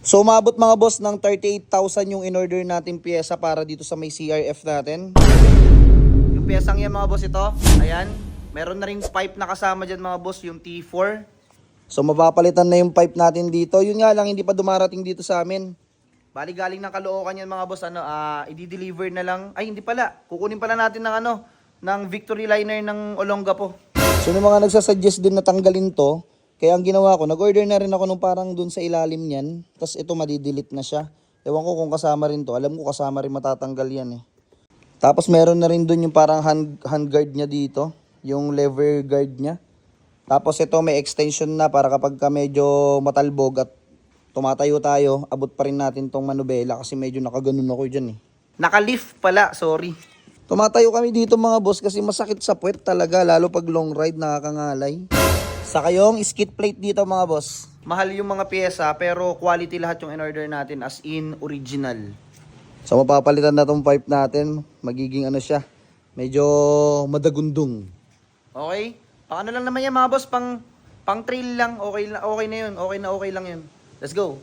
So umabot mga boss ng 38,000 yung in-order natin pyesa para dito sa may CRF natin. Yung pyesang yan mga boss ito, ayan. Meron na ring pipe na kasama dyan mga boss, yung T4. So mapapalitan na yung pipe natin dito. Yun nga lang, hindi pa dumarating dito sa amin. Bali galing ng Caloocan yan mga boss, i-deliver na lang. Ay hindi pala, kukunin pala natin ng ng Victory Liner ng Olongapo. So yung mga nagsasuggest din na tanggalin to, kaya ang ginawa ko, nag-order na rin ako nung parang dun sa ilalim niyan. Tapos ito madidelete na siya. Ewan ko kung kasama rin to. Alam ko kasama rin matatanggal yan eh. Tapos meron na rin dun yung parang hand guard niya dito. Yung lever guard niya. Tapos ito may extension na para kapag ka medyo matalbog at tumatayo tayo, abot pa rin natin tong manubela kasi medyo nakaganon ako dyan eh. Naka-lift pala, sorry. Tumatayo kami dito mga boss kasi masakit sa puwet talaga, lalo pag long ride nakakangalay. Saka yung skid plate dito mga boss. Mahal yung mga pyesa pero quality lahat yung in-order natin as in original. So mapapalitan na tong pipe natin. Magiging siya. Medyo madagundong. Okay? Paano lang naman yan mga boss? Pang trail lang. Okay na yun. Okay lang yun. Let's go.